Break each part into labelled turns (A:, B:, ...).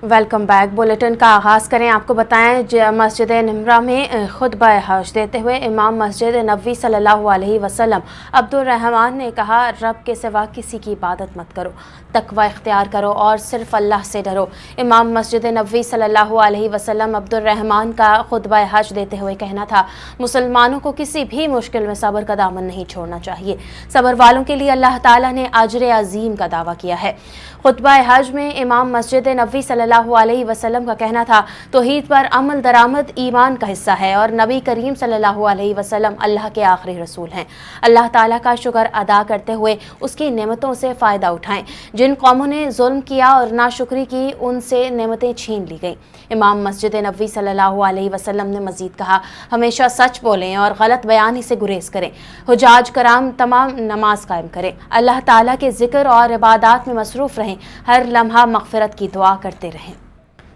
A: Welcome back. Bulletin का आगाज़ करें। आपको बताएं, मस्जिद निमरा में खुतबा हज देते हुए इमाम मस्जिद नबवी सल्लल्लाहु अलैहि वसल्लम अब्दुल रहमान ने कहा, रब के सिवा किसी की इबादत मत करो, तकवा इख्तियार करो और सिर्फ अल्लाह से डरो। इमाम मस्जिद नबवी सल्लल्लाहु अलैहि वसल्लम अब्दुल रहमान का खुतबा हज देते हुए कहना था, मुसलमानों को किसी भी मुश्किल में सब्र का दामन नहीं छोड़ना चाहिए। सब्र वालों के लिए अल्लाह ताला ने अजर अजीम का दावा किया है। खुतबा हज में इमाम मस्जिद नबवी सल्लल्लाहु अलैहि वसल्लम का कहना था, तौहीद पर अमल दरामद ईमान का हिस्सा है और नबी करीम सल्लल्लाहु अलैहि वसल्लम अल्लाह के आखिरी रसूल हैं। अल्लाह ताला का शुक्र अदा करते हुए उसकी नेमतों से फ़ायदा उठाएं। जिन कौमों ने जुल्म किया और नाशुक्री की, उनसे नेमतें छीन ली गईं। इमाम मस्जिद नबवी सल्लल्लाहु अलैहि वसल्लम ने मजीद कहा, हमेशा सच बोलें और गलत बयानी से गुरेज करें। हुजाज कराम तमाम नमाज कायम करें, अल्लाह ताला के जिक्र और इबादत में मसरूफ़ रहें, हर लम्हा मग़फ़िरत की दुआ करते रहें।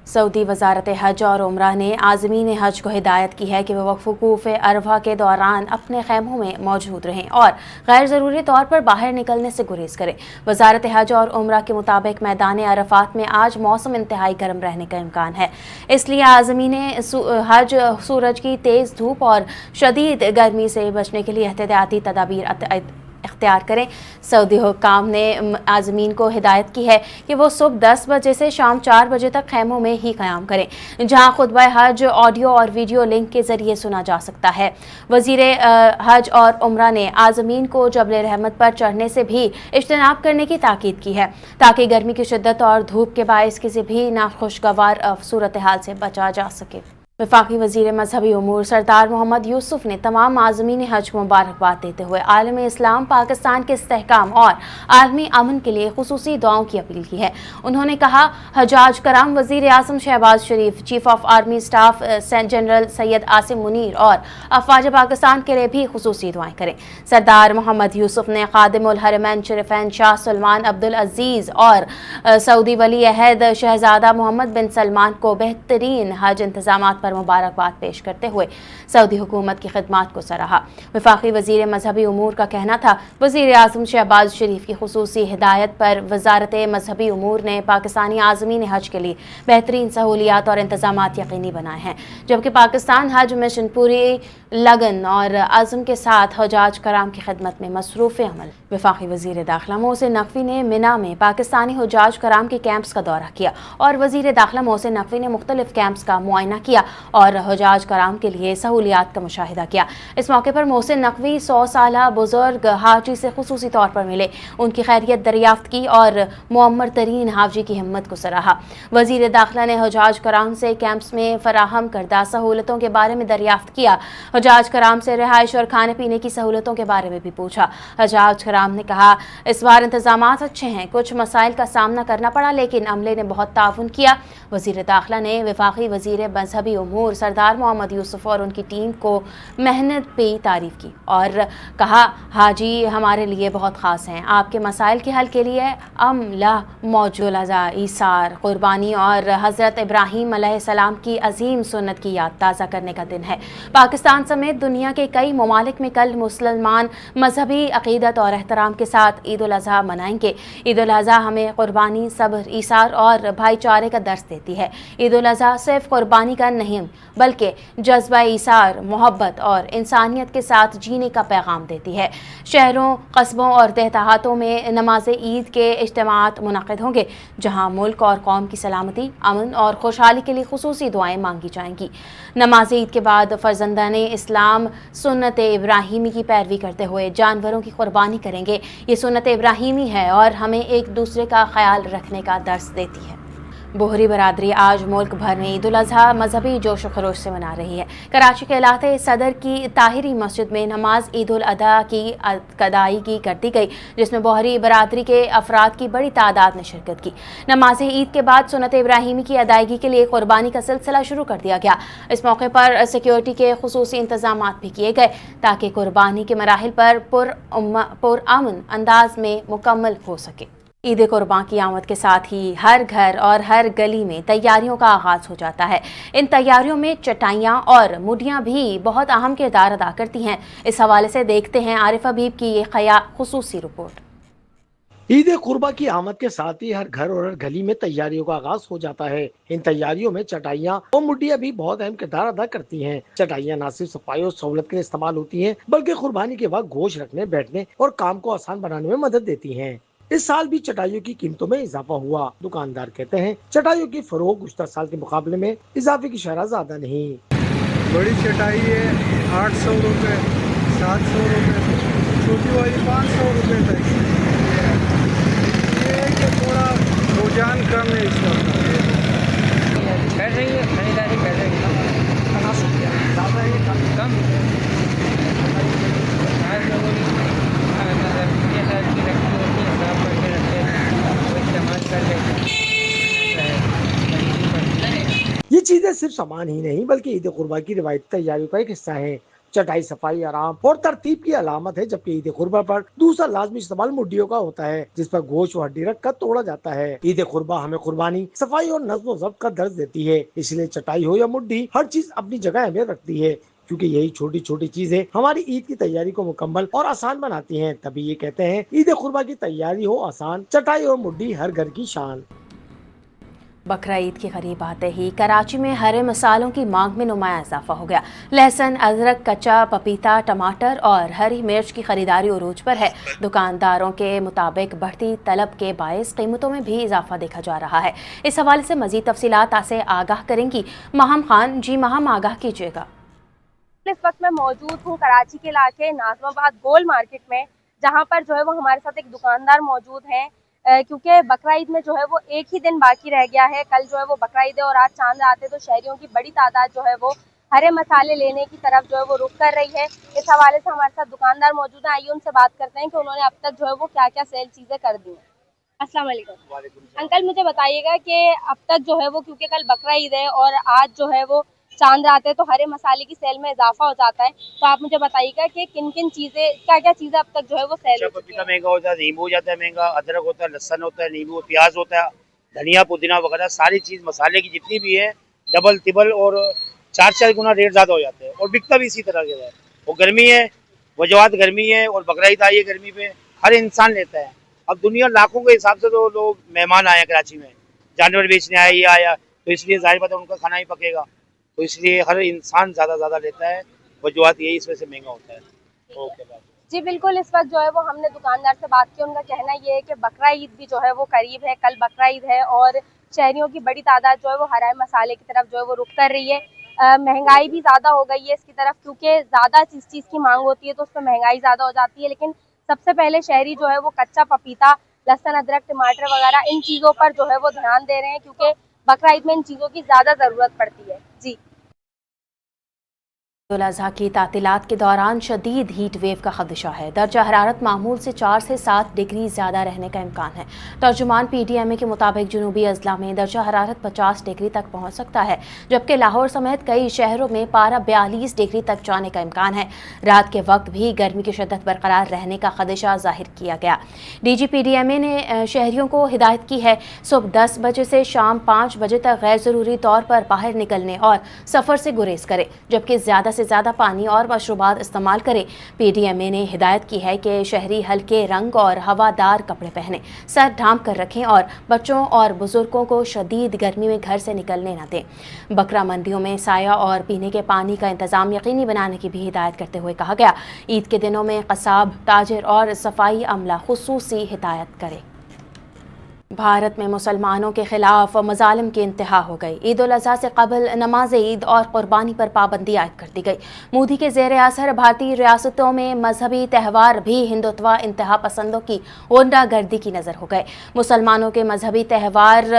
A: सऊदी वजारत हज और उम्रा ने आज़मीन हज को हिदायत की है कि वह वक़ूफ़ अरफा के दौरान अपने खैमों में मौजूद रहें और गैर ज़रूरी तौर पर बाहर निकलने से गुरेज करें। वजारत हज और उम्रा के मुताबिक मैदान अरफात में आज मौसम इंतहाई गर्म रहने का इम्कान है, इसलिए आज़मीन हज सूरज की तेज़ धूप और शदीद गर्मी से बचने के लिए एहतियाती तदाबीर इख्तियार करें। सऊदी हुक्काम ने आज़मीन को हिदायत की है कि वो सुबह 10 बजे से शाम 4 बजे तक खैमों में ही क़याम करें, जहां खुतबा हज ऑडियो और वीडियो लिंक के ज़रिए सुना जा सकता है। वज़ीर हज और उम्रा ने आज़मीन को जबल रहमत पर चढ़ने से भी इज्तनाब करने की ताकीद की है, ताकि गर्मी की शिद्दत और धूप के बायस किसी भी नाखुशगवार सूरत हाल से बचा जा सके। वफाकी वज़ीर मजहबी उमूर सरदार मोहम्मद यूसुफ ने तमाम आज़मीन हज को मुबारकबाद देते हुए आलम इस्लाम पाकिस्तान के इस्तेहकाम और आलमी अमन के लिए खुसूसी दुआओं की अपील की है। उन्होंने कहा, हजाज कराम वज़ीर आज़म Shahbaz Sharif, chief of army staff general Syed Asim Munir और अफवाज पाकिस्तान के लिए भी खुसूसी दुआएं करें। सरदार मोहम्मद यूसुफ ने खादिमुल हरमैन शरीफैन शाह सलमान अब्दुल अजीज़ और सऊदी वली अहद शहजादा मोहम्मद बिन सलमान को बेहतरीन हज इंतजाम पर मुबारकबाद पेश करते हुए सऊदी हुकूमत की खिदमात को सराहा। वफाकी वज़ीर मजहबी उमूर का कहना था, वज़ीर आज़म शहबाज शरीफ की खुसूसी हिदायत पर वजारत मजहबी उमूर ने पाकिस्तानी आज़मीन हज के लिए बेहतरीन सहूलियात और इंतजामात यकीनी बनाए हैं, जबकि पाकिस्तान हज मिशन पूरी लगन और आज़म के साथ हजाज कराम की खिदमत में मसरूफ़ अमल। वफाकी वज़ीर दाखिला मोहसिन नकवी ने मिना में पाकिस्तानी हजाज कराम के कैंप्स का दौरा किया और वज़ीर दाखिला मोहसिन नकवी ने मुख्तलिफ कैंप्स का मुआयना किया और हजाज कराम के लिए सहूलियात का मुशाहिदा किया। इस मौके पर मोहसिन नकवी 100 साला बुजुर्ग हाजी से खुसूसी तौर पर मिले, उनकी खैरियत दरियाफ्त की और मुअम्मर तरीन हाजी की हिम्मत को सराहा। वज़ीर दाखिला ने हजाज कराम से कैंप्स में फराहम करदा सहूलतों के बारे में दरियाफ्त किया। हजाज कराम से रिहाइश और खाने पीने की सहूलतों के बारे में भी पूछा। हजाज कराम ने कहा, इस बार इंतजामात अच्छे हैं, कुछ मसाइल का सामना करना पड़ा लेकिन अमले ने बहुत ताउन किया। वज़ीर दाखिला ने वफाकी वज़ीर मजहबी उमूर सरदार मोहम्मद यूसुफ और उनकी टीम को मेहनत पे तारीफ़ की और कहा, हाजी हमारे लिए बहुत ख़ास हैं, आपके मसाइल के हल के लिए अमला मौजूद ईसार कुर्बानी और हज़रत इब्राहीम अलैहिस्सलाम की अजीम सुन्नत की याद ताज़ा करने का दिन है। पाकिस्तान समेत दुनिया के कई ममालिक में कल मुसलमान मजहबी अक़ीदत और एहतराम के साथ ईद उल अज़हा मनाएंगे। ईद उल अज़हा हमें कुर्बानी, सब्र, ईसार और भाईचारे का दर्स देती है। ईद उल अज़हा सिर्फ कुर्बानी का नहीं बल्कि जज्बा ईसार, मोहब्बत और इंसानियत के साथ जीने का पैगाम देती है। शहरों, कस्बों और देहातों में नमाज ईद के इज्तिमात मुनक़िद होंगे, जहाँ मुल्क और कौम की सलामती, अमन और खुशहाली के लिए खुसूसी दुआएं मांगी जाएंगी। नमाज ईद के बाद फ़र्ज़ंदाने इस्लाम सुन्नत इब्राहीमी की पैरवी करते हुए जानवरों की कुर्बानी करेंगे। ये सुन्नत इब्राहीमी है और हमें एक दूसरे का ख्याल रखने का दर्स देती है। बोहरी बरादरी आज मुल्क भर में ईद उल अज़हा मजहबी जोश व खरोश से मना रही है। कराची के इलाके सदर की ताहिरी मस्जिद में नमाज ईद उल अज़हा की अदायगी कर दी गई, जिसमें बोहरी बरादरी के अफराद की बड़ी तादाद ने शिरकत की। नमाज ईद के बाद सुन्नत इब्राहीमी की अदायगी के लिए कुर्बानी का सिलसिला शुरू कर दिया गया। इस मौके पर सिक्योरिटी के खुसूसी इंतजामात भी किए गए ताकि कुर्बानी के मराहिल पर पुरअमन अंदाज में मुकम्मल हो सके। ईद कुर्बान की आमद के साथ ही हर घर और हर गली में तैयारियों का आगाज़ हो जाता है। इन तैयारियों में चटाइयाँ और मुडियाँ भी बहुत अहम किरदार अदा करती हैं। इस हवाले से देखते हैं आरिफ हबीब की ये खुसूसी रिपोर्ट।
B: عید قربا کی آمد کے ساتھ ہی ہر گھر اور ہر گلی میں تیاریوں کا آغاز ہو جاتا ہے۔ ان تیاریوں میں چٹائیاں اور مڈیاں بھی بہت اہم کردار ادا کرتی ہیں۔ چٹائیاں نہ صرف صفائی اور سہولت کے لیے استعمال ہوتی ہیں بلکہ قربانی کے وقت گوشت رکھنے، بیٹھنے اور کام کو آسان بنانے میں مدد دیتی ہیں۔ اس سال بھی چٹائیوں کی قیمتوں میں اضافہ ہوا۔ دکاندار کہتے ہیں چٹائیوں کی فروخت گزشتہ سال کے مقابلے میں اضافے کی شرح زیادہ نہیں۔
C: بڑی چٹائی ہے 800 روپے، 700 روپے، چھوٹی والی 500 روپے تک۔ یہ ہے کہ تھوڑا رجحان کم ہے اس وقت۔
D: کر رہی ہے خریداری کر رہی ہے،
B: زیادہ ہے
D: کم ہر لوگوں کی رکھی ہوتی ہے، صاف کر کے رکھتے ہیں، وہ استعمال کر لیتے
B: یہ چیزیں صرف سامان ہی نہیں بلکہ عید قربا کی روایتی تیاریوں کا ایک حصہ ہے۔ چٹائی صفائی، آرام اور ترتیب کی علامت ہے، جبکہ عید قربا پر دوسرا لازمی استعمال مڈیوں کا ہوتا ہے جس پر گوشت و ہڈی رکھ کر توڑا جاتا ہے۔ عید قربا ہمیں قربانی، صفائی اور نظم و ضبط کا درس دیتی ہے، اس لیے چٹائی ہو یا مڈی ہر چیز اپنی جگہ اہمیت رکھتی ہے، کیونکہ یہی چھوٹی چھوٹی چیزیں ہماری عید کی تیاری کو مکمل اور آسان بناتی ہیں۔ تبھی یہ کہتے ہیں عید قربا کی تیاری ہو آسان، چٹائی اور مڈی ہر گھر کی شان۔
A: بقرعید کے قریب آتے ہی کراچی میں ہرے مسالوں کی مانگ میں نمایاں اضافہ ہو گیا۔ لہسن، ادرک، کچا پپیتا، ٹماٹر اور ہری مرچ کی خریداری عروج پر ہے۔ دکانداروں کے مطابق بڑھتی طلب کے باعث قیمتوں میں بھی اضافہ دیکھا جا رہا ہے۔ اس حوالے سے مزید تفصیلات سے آگاہ کریں گی ماہم خان۔ جی ماہم، آگاہ کیجیے گا۔
E: اس وقت میں موجود ہوں کراچی کے علاقے ناظم آباد گول مارکیٹ میں، جہاں پر جو ہے وہ ہمارے ساتھ ایک دکاندار موجود ہیں، کیونکہ بقرعید میں جو ہے وہ ایک ہی دن باقی رہ گیا ہے۔ کل جو ہے وہ بقرعید ہے اور آج چاند رات ہے، تو شہریوں کی بڑی تعداد جو ہے وہ ہرے مسالے لینے کی طرف جو ہے وہ رخ کر رہی ہے۔ اس حوالے سے ہمارے ساتھ دکاندار موجود ہیں، آئیے ان سے بات کرتے ہیں کہ انہوں نے اب تک جو ہے وہ کیا کیا سیل چیزیں کر دی ہیں۔ السلام علیکم انکل، مجھے بتائیے گا کہ اب تک جو ہے وہ، کیونکہ کل بقرعید ہے اور آج جو ہے وہ چاند رات ہے، تو ہرے مسالے کی سیل میں اضافہ ہو جاتا ہے، تو آپ مجھے بتائیے گا کہ کن کن چیزیں، کیا کیا چیزیں اب تک جو ہے وہ سیل ہو چکی ہیں؟
F: مہنگا ہوتا ہے، نیمبو ہو جاتا ہے مہنگا، ادرک ہوتا ہے، لہسن ہوتا ہے، نیمبو، پیاز ہوتا ہے، دھنیا پودینہ وغیرہ ساری چیز مسالے کی جتنی بھی ہے ڈبل ٹبل اور 4 گنا ریٹ زیادہ ہو جاتے ہیں، اور بکتا بھی اسی طرح کے ہے۔ وہ گرمی ہے، وجوہات گرمی ہے، اور بقرعید آئی ہے گرمی پہ، ہر انسان لیتا ہے۔ اب دنیا لاکھوں کے حساب سے تو لوگ مہمان آئے ہیں کراچی میں، جانور بیچنے آئے، یہ آیا، تو اس لیے ظاہر بات ہے ان کا کھانا ہی پکے گا، تو اس لیے ہر انسان زیادہ لیتا ہے۔ وجوہات یہی اس وجہ سے مہنگا ہوتا ہے۔ Okay bye.
E: جی بالکل، اس وقت جو ہے وہ ہم نے دکاندار سے بات کی، ان کا کہنا یہ ہے کہ بقرعید بھی جو ہے وہ قریب ہے، کل بقرعید ہے اور شہریوں کی بڑی تعداد جو ہے وہ ہرے مسالے کی طرف جو ہے وہ رخ کر رہی ہے۔ مہنگائی بھی زیادہ ہو گئی ہے اس کی طرف، کیونکہ زیادہ جس چیز کی مانگ ہوتی ہے تو اس پہ مہنگائی زیادہ ہو جاتی ہے، لیکن سب سے پہلے شہری جو ہے وہ کچا پپیتا، لہسن، ادرک، ٹماٹر وغیرہ ان چیزوں پر جو ہے وہ دھیان دے رہے ہیں، کیونکہ بقرعید میں ان چیزوں کی زیادہ ضرورت پڑتی ہے۔ جی
A: عید الاضحیٰ کی تعطیلات کے دوران شدید ہیٹ ویو کا خدشہ ہے۔ درجہ حرارت معمول سے 4 سے 7 ڈگری زیادہ رہنے کا امکان ہے۔ ترجمان پی ڈی ایم اے کے مطابق جنوبی اضلاع میں درجہ حرارت 50 ڈگری تک پہنچ سکتا ہے، جبکہ لاہور سمیت کئی شہروں میں پارہ 42 ڈگری تک جانے کا امکان ہے۔ رات کے وقت بھی گرمی کی شدت برقرار رہنے کا خدشہ ظاہر کیا گیا۔ D G P D M A نے شہریوں کو ہدایت کی ہے صبح 10 بجے سے شام 5 بجے تک غیر ضروری طور پر باہر نکلنے اور سفر سے گریز کریں، جبکہ زیادہ سے زیادہ پانی اور مشروبات استعمال کریں۔ پی ڈی ایم اے نے ہدایت کی ہے کہ شہری ہلکے رنگ اور ہوادار کپڑے پہنیں، سر ڈھانپ کر رکھیں اور بچوں اور بزرگوں کو شدید گرمی میں گھر سے نکلنے نہ دیں۔ بکرا منڈیوں میں سایہ اور پینے کے پانی کا انتظام یقینی بنانے کی بھی ہدایت کرتے ہوئے کہا گیا، عید کے دنوں میں قصاب، تاجر اور صفائی عملہ خصوصی ہدایت کرے۔ بھارت میں مسلمانوں کے خلاف مظالم کی انتہا ہو گئی۔ عید الاضحیٰ سے قبل نماز عید اور قربانی پر پابندی عائد کر دی گئی۔ مودی کے زیر اثر بھارتی ریاستوں میں مذہبی تہوار بھی ہندوتوا انتہا پسندوں کی غنڈہ گردی کی نظر ہو گئے۔ مسلمانوں کے مذہبی تہوار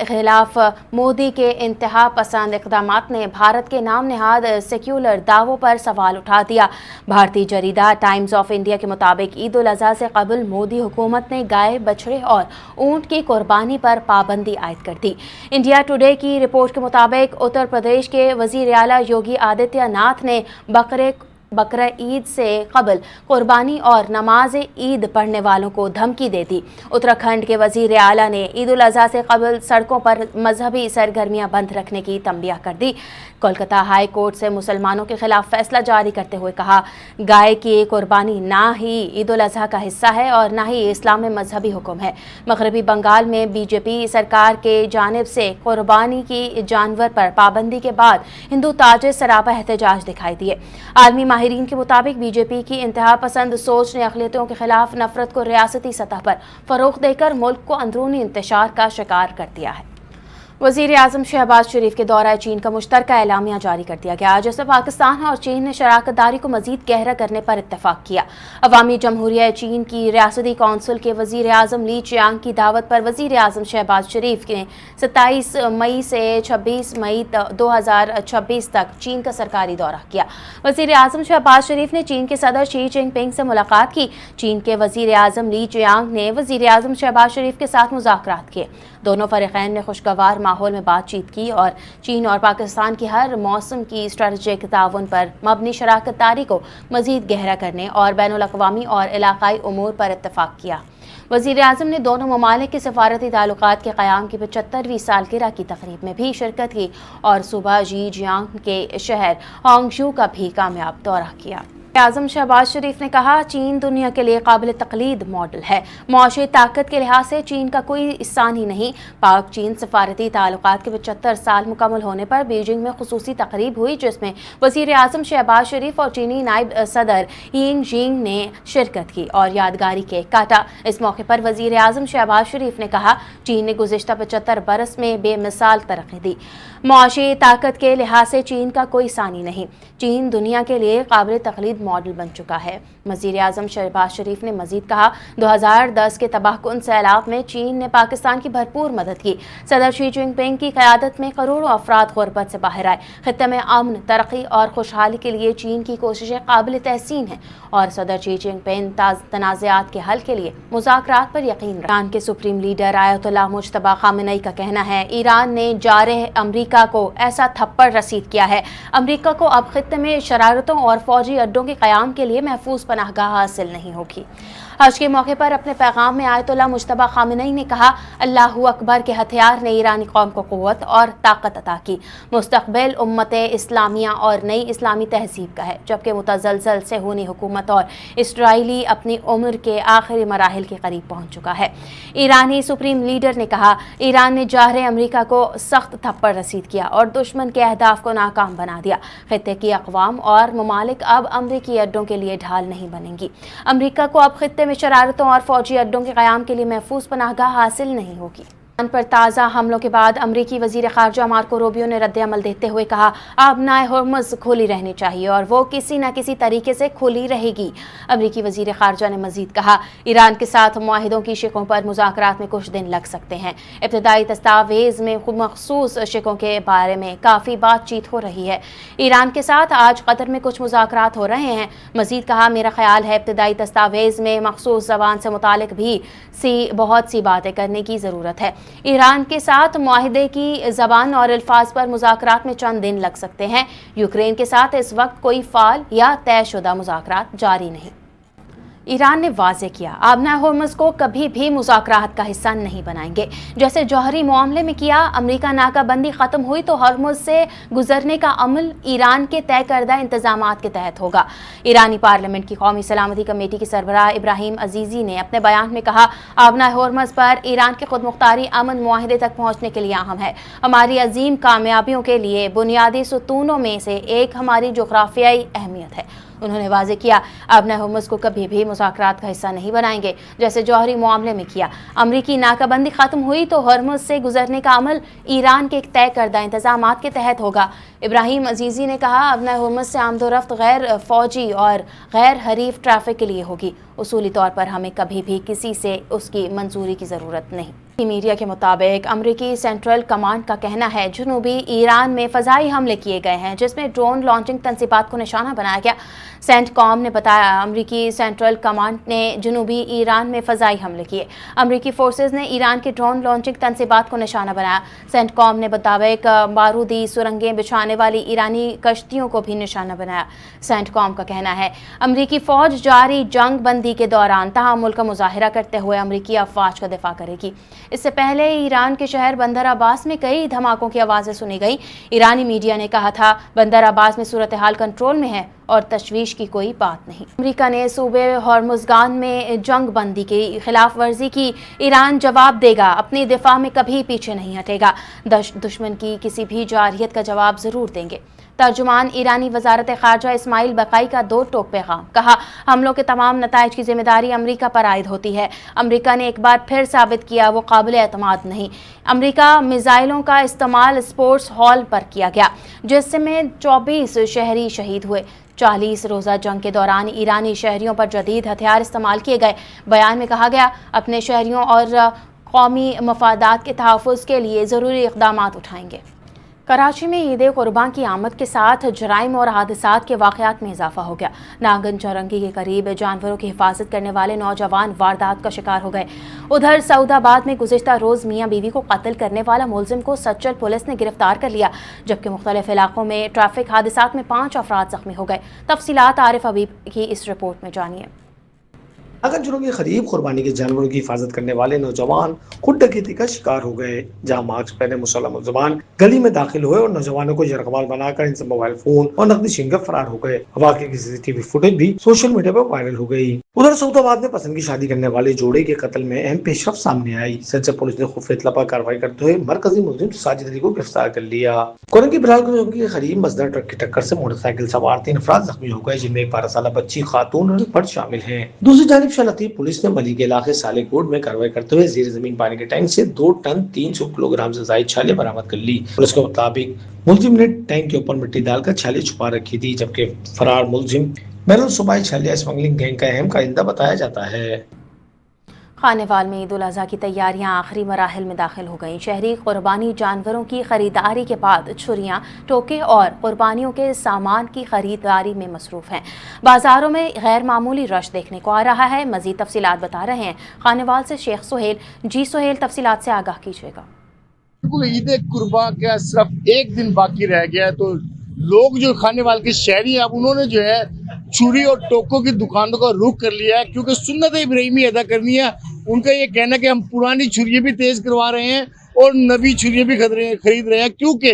A: خلاف مودی کے انتہا پسند اقدامات نے بھارت کے نام نہاد سیکولر دعووں پر سوال اٹھا دیا۔ بھارتی جریدہ ٹائمز آف انڈیا کے مطابق عید الاضحیٰ سے قبل مودی حکومت نے گائے، بچڑے اور اونٹ کی قربانی پر پابندی عائد کر دی۔ انڈیا ٹوڈے کی رپورٹ کے مطابق اتر پردیش کے وزیر اعلیٰ یوگی آدتیہ ناتھ نے بقرے बकरा ईद से कबल कुर्बानी और नमाज ईद पढ़ने वालों को धमकी दे दी। उत्तराखंड के वजीर आला ने ईद उल अज़हा से कबल सड़कों पर मजहबी सरगर्मियां बंद रखने की तंबीह कर दी। कोलकाता हाई कोर्ट से मुसलमानों के खिलाफ फैसला जारी करते हुए कहा, गाय की कुर्बानी ना ही ईद उल अज़हा का हिस्सा है और ना ही इस्लाम में मजहबी हुक्म है। मगरबी बंगाल में बीजेपी सरकार के जानिब से कुर्बानी की जानवर पर पाबंदी के बाद हिंदू ताजिर सरापा एहतजाज दिखाई दिए। आलमी माहिरीन के मुताबिक बीजेपी की इंतहा पसंद सोच ने अक़लियतों के खिलाफ नफरत को रियासती सतह पर फरोग़ देकर मुल्क को अंदरूनी इंतशार का शिकार कर दिया है। वज़ीर आज़म शहबाज शरीफ के दौरा चीन का मुश्तरका एलामिया जारी कर दिया गया, जिसमें पाकिस्तान और चीन ने शराकत दारी को मज़ीद गहरा करने पर इत्तफाक किया। अवामी जमहूरिया चीन की रियासती कौंसिल के वज़ीर आज़म ली चियांग की दावत पर वज़ीर आज़म शहबाज शरीफ ने 27 मई से 26 मई 2026 तक चीन का सरकारी दौरा किया। वज़ीर आज़म शहबाज शरीफ ने चीन के सदर शी जिनपिंग से मुलाकात की। चीन के वज़ीर आज़म ली चियांग ने वज़ीर आज़म शहबाज शरीफ के साथ मुज़ाकरात किए। दोनों फ़रीक़ैन ने खुशगवार माहौल में बातचीत की और चीन और पाकिस्तान की हर मौसम की स्ट्रेटजिक ताउन पर मबनी शराकत दारी को मज़ीद गहरा करने और बैनुल अक़वामी और इलाक़ाई उमूर पर इत्तफ़ाक़ किया। वज़ीर आज़म ने दोनों ममालिक के सफ़ारती ताल्लुक़ात के क़याम की 75वीं सालगिरह की तक़रीब में भी शिरकत की और सुबह ज़ीजियांग के शहर होंगशू का भी कामयाब दौरा किया। आज़म शहबाज शरीफ ने कहा, चीन दुनिया के लिए काबिल तक़लीद मॉडल है। मुआशी ताकत के लिहाज से चीन का कोई इस्सान ही नहीं। पाक चीन सफारती ताल्लुकात के 75 साल मुकम्मल होने पर बीजिंग में खुसूसी तकरीब हुई, जिसमें वज़ीर आज़म शहबाज शरीफ और चीनी नायब सदर यिंग जिंग ने शिरकत की और यादगारी केक काटा। इस मौके पर वज़ीर आज़म शहबाज शरीफ ने कहा, चीन ने गुज़िश्ता 75 बरस में बेमिसाल तरक्की दी। मुआशी ताकत के लिहाज से चीन का कोई सानी नहीं। चीन दुनिया के लिए काबिल तक़लीद मॉडल बन चुका है। वज़ीर आज़म शहबाज शरीफ ने मज़ीद कहा, 2010 के तबाहकुन सैलाब में चीन ने पाकिस्तान की भरपूर मदद की। सदर शी जिनपिंग की क़यादत में करोड़ों अफराद गुरबत से बाहर आए। खित्ते में अमन, तरक्की और खुशहाली के लिए चीन की कोशिशें काबिल तहसीन हैं और सदर शी जिनपिंग तनाज़ात के हल के लिए मुज़ाकरात पर यकीन रखते हैं। ईरान के supreme leader Ayatollah Mojtaba Khamenei का कहना है, ईरान ने जारह अमरीका को ऐसा थप्पड़ रसीद किया है, अमरीका को अब खित्ते में शरारतों और फौजी अड्डों के क़याम के लिए महफूज पनाहगाह हासिल नहीं होगी। हज के मौके पर अपने पैगाम में आयतुल्लाह मुज्तबा ख़ामेनी ने कहा, अल्लाहु अकबर के हथियार ने ईरानी कौम को क़ुव्वत और ताकत अता की। मुस्तक़बिल उम्मत इस्लामिया और नई इस्लामी तहज़ीब का है, जबकि मुतज़लज़ल से होनी हुकूमत और इसराइली अपनी उम्र के आखिरी मराहिल के करीब पहुँच चुका है। ईरानी सुप्रीम लीडर ने कहा, ईरान ने जारह अमरीका को सख्त थप्पड़ रसीद किया और दुश्मन के अहदाफ को नाकाम बना दिया। खित्ते की अक़वाम और ममालिक अब अमरीकी अड्डों के लिए ढाल नहीं बनेंगी। अमरीका को अब खित्ते में शरारतों और फौजी अड्डों के क़याम के लिए महफूज पनाहगाह हासिल नहीं होगी। पर ताज़ा हमलों के बाद अमरीकी वज़ीर ख़ारजा मार्को रूबियो ने रद्द-ए-अमल देते हुए कहा, आबनाए हुर्मुज़ खुली रहनी चाहिए और वो किसी न किसी तरीके से खुली रहेगी। अमरीकी वज़ीर ख़ारजा ने मज़ीद कहा, ईरान के साथ मुआहिदों की शिकों पर मुज़ाकरात में कुछ दिन लग सकते हैं। इब्तदाई दस्तावेज़ में मख़सूस शिकों के बारे में काफ़ी बातचीत हो रही है। ईरान के साथ आज कतर में कुछ मुज़ाकरात हो रहे हैं। मज़ीद कहा, मेरा ख्याल है इब्तदाई दस्तावेज़ में मख़सूस ज़बान से मुतालिक भी बहुत सी बातें करने की ज़रूरत है। ईरान के साथ मुआहिदे की ज़बान और अल्फाज पर मुज़ाकरात में चंद दिन लग सकते हैं। यूक्रेन के साथ इस वक्त कोई फ़ाल या तयशुदा मुज़ाकरात जारी नहीं। ईरान ने वाज़े किया, आबना हुर्मुज़ को कभी भी मुज़ाकरात का हिस्सा नहीं बनाएंगे। जैसे जौहरी मामले में किया, अमरीका नाकाबंदी ख़त्म हुई तो हुर्मुज़ से गुजरने का अमल ईरान के तय करदा इंतज़ामात के तहत होगा। ईरानी पार्लियामेंट की कौमी सलामती कमेटी के सरबराह इब्राहिम अजीज़ी ने अपने बयान में कहा, आबना हुर्मुज़ पर ईरान के खुद मुख्तारी अमन मुआहिदे तक पहुँचने के लिए अहम है। हमारी अजीम कामयाबियों के लिए बुनियादी सुतूनों में से एक हमारी जोग्राफियाई अहमियत है। उन्होंने वाज़े किया, आबना हुर्मुज़ को कभी भी मुज़ाकरात का हिस्सा नहीं बनाएंगे। जैसे जौहरी मामले में किया, अमरीकी नाकाबंदी ख़त्म हुई तो हुर्मुज़ से गुजरने का अमल ईरान के तय करदा इंतज़ामात के तहत होगा। इब्राहिम अजीज़ी ने कहा, आबना हुर्मुज़ से आमदोरफ्त गैर फ़ौजी और गैर हरीफ ट्रैफिक के लिए होगी। उसूली तौर पर हमें कभी भी किसी से उसकी मंजूरी की ज़रूरत नहीं। मीडिया के मुताबिक अमरीकी सेंट्रल कमांड का कहना है जनूबी ईरान में फ़ज़ाई हमले किए गए हैं जिसमें ड्रोन लॉन्चिंग तंसीबात को निशाना बनाया गया। सेंटकॉम ने बताया अमरीकी सेंट्रल कमांड ने जनूबी ईरान में फ़ज़ाई हमले किए। अमरीकी फोर्सेस ने ईरान के ड्रोन लॉन्चिंग तंसीबात को निशाना बनाया। सेंटकॉम ने मुताबिक बारूदी सुरंगें बिछाने वाली ईरानी कश्तियों को भी निशाना बनाया। सेंटकॉम का कहना है अमरीकी फ़ौज जारी जंग बंदी के दौरान तहामुल का मुजाहिरा करते हुए अमरीकी अफवाज का दिफा करेगी। इससे पहले ईरान के शहर बंदर अब्बास में कई धमाकों की आवाज़ें सुनी गई। ईरानी मीडिया ने कहा था बंदर अब्बास में सूरत हाल कंट्रोल में है और तशवीश की कोई बात नहीं। अमेरिका ने सूबे हॉर्मुज़गान में जंग बंदी की खिलाफ वर्जी की। ईरान जवाब देगा, अपनी दिफा में कभी पीछे नहीं हटेगा। दुश्मन की किसी भी जारहियत का जवाब ज़रूर देंगे। तर्जुमान ईरानी वजारत ख़ारजा इस्माइल बकाई का दो टोक पैगाम। कहा हमलों के तमाम नताइज की जिम्मेदारी अमरीका पर आयद होती है। अमरीका ने एक बार फिर साबित किया वो काबिल एतमाद नहीं। अमरीका मिसाइलों का इस्तेमाल स्पोर्ट्स हॉल पर किया गया जिसमें 24 शहरी शहीद हुए। 40 रोज़ा जंग के दौरान ईरानी शहरियों पर जदीद हथियार इस्तेमाल किए गए। बयान में कहा गया अपने शहरियों और कौमी मफादात के तहफ़्फ़ुज़ के लिए ज़रूरी इक़दाम उठाएंगे। कराची में ईद कुर्बान की आमद के साथ जराइम और हादसात के वाक़यात में इजाफा हो गया। नांगन चौरंगी के करीब जानवरों की हिफाजत करने वाले नौजवान वारदात का शिकार हो गए। उधर सऊदाबाद में गुज़िश्ता रोज़ मियाँ बीवी को कत्ल करने वाला मुलजिम को सच्चल पुलिस ने गिरफ्तार कर लिया, जबकि मुख्तलिफ इलाकों में ट्रैफिक हादसात में 5 अफराद ज़ख्मी हो गए। तफसीलात आरिफ हबीब की इस रिपोर्ट में जानिए।
B: नागन चौरंगी के करीब कुर्बानी के जानवरों की हिफाजत करने वाले नौजवान खुद डकैती का शिकार हो गए, जहां मास्क पहने मुसल्लम मुलजमान गली में दाखिल हुए और नौजवानों को यरगमाल बनाकर इनसे मोबाइल फोन और नकदी छीन कर फरार हो गए। वाक़े की सीसीटीवी फुटेज भी सोशल मीडिया पर वायरल हो गई। उधर सऊदाबाद में पसंद की शादी करने वाले जोड़े के कत्ल में अहम पेशरफ सामने आई। सच्चर पुलिस ने खुफिया इत्तला पर कार्रवाई करते हुए मरकजी मुलजिम साजिद अली को गिरफ्तार कर लिया। कोरंगी बिलाल चौकी के करीब मजदर ट्रक की टक्कर से मोटरसाइकिल सवार 3 अफराद जख्मी हो गए, जिनमें एक 12 साल बच्ची खातून और फर्द शामिल है। दूसरी जानिब शलतीफ पुलिस ने मली के इलाके सालेकोट में कार्रवाई करते हुए जेर जमीन पानी के टैंक से 2 टन 300 किलोग्राम से ज्यादा छाले बरामद कर ली। पुलिस के मुताबिक मुलजिम ने टैंक के ऊपर मिट्टी डालकर छाले छुपा रखी थी, जबकि फरार मुलजिम बैरुल सूबाई छालिया स्मगलिंग गैंग का अहम कारिंदा बताया जाता है।
A: खानेवाल में ईद उल अज़हा की तैयारियां आखिरी मराहिल में दाखिल हो गईं। शहरी कुर्बानी जानवरों की खरीदारी के बाद छुरियां, टोके और कुर्बानियों के सामान की खरीदारी में मसरूफ हैं। बाजारों में गैर मामूली रश देखने को आ रहा है। मजीद तफसीलात बता रहे हैं खानेवाल से शेख सुहेल। जी सुहेल, तफसीलात से आगाह कीजिएगा।
G: ईद कुर्बान का सिर्फ एक दिन बाकी रह गया है, तो लोग जो खानेवाल के शहरी हैं अब उन्होंने जो है छुरी और टोकों की दुकानों का रुख कर लिया है, क्योंकि सुन्नत इब्राहिमी अदा करनी है। उनका ये कहना है कि हम पुरानी छुरियाँ भी तेज करवा रहे हैं और नवी छुरियाँ भी खरीद रहे हैं, क्योंकि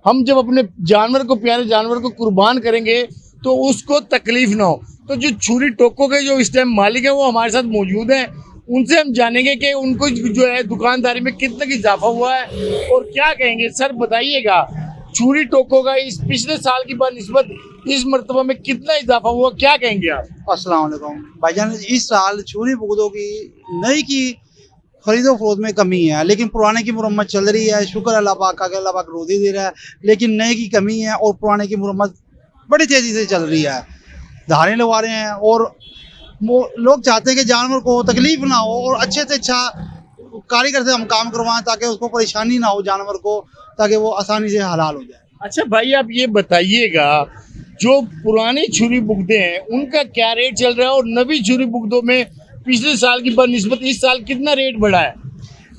G: हम जब अपने जानवर को, प्यारे जानवर को कुर्बान करेंगे तो उसको तकलीफ ना हो। तो जो छुरी टोकों के जो इस टाइम मालिक है वो हमारे साथ मौजूद हैं, उनसे हम जानेंगे कि उनको जो है दुकानदारी में कितना इजाफा हुआ है और क्या कहेंगे। सर बताइएगा, छुरी टोकों का इस पिछले साल की निस्बत इस मरतबा में कितना इजाफा हुआ, क्या कहेंगे आप?
H: अस्सलाम वालेकुम भाईजान, इस साल छुरी बुगदों की नई की खरीदो फरोख्त में कमी है, लेकिन पुराने की मुरम्मत चल रही है। शुक्र अल्लाह पाक का, अल्लाह पाक रोज़ी दे रहा है, लेकिन नए की कमी है और पुराने की मुरम्मत बड़ी तेज़ी से चल रही है। धारें लगवा रहे हैं और लोग चाहते हैं कि जानवर को तकलीफ ना हो और अच्छे से अच्छा कारीगर से हम काम करवाएं ताकि उसको परेशानी ना हो जानवर को, ताकि वो आसानी से हलाल हो जाए।
G: अच्छा भाई, आप ये बताइएगा, जो पुरानी छुरी बुगदे हैं उनका क्या रेट चल रहा है और नवी छुरी बुगदों में पिछले साल की बनिस्बत इस साल कितना रेट बढ़ा है?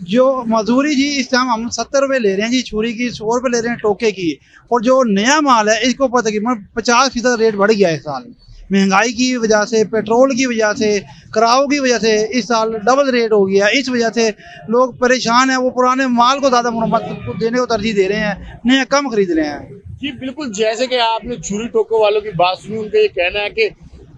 H: जो मजदूरी जी इस टाइम हम 70 रुपये ले रहे हैं जी छुरी की, 100 रुपये ले रहे हैं टोके की, और जो नया माल है इसको पता कि 50% रेट बढ़ गया है इस साल। महंगाई की वजह से, पेट्रोल की वजह से, कराओ की वजह से इस साल डबल रेट हो गया। इस वजह से लोग परेशान हैं, वो पुराने माल को ज़्यादा मुरम्मत देने को तरजीह दे रहे हैं, नया कम खरीद रहे हैं।
G: जी बिल्कुल, जैसे कि आपने छुरी टोकों वालों की बात सुनी, उनका ये कहना है कि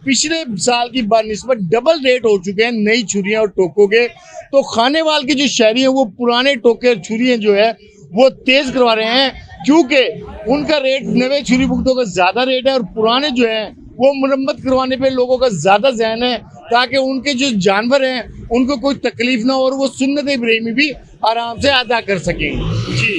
G: पिछले साल की निस्बत डबल रेट हो चुके हैं नई छुरियाँ और टोकों के। तो खानेवाल के जो शहरी हैं वो पुराने टोके और छुरियाँ जो है वो तेज़ करवा रहे हैं, क्योंकि उनका रेट नवे छुरी बुगदों का ज़्यादा रेट है और पुराने जो है वो मुरम्मत करवाने पे लोगों का ज़्यादा ज़हन है, ताकि उनके जो जानवर हैं उनको कोई तकलीफ ना हो और वो सुन्नत इब्राहिमी भी आराम से अदा कर सकें। जी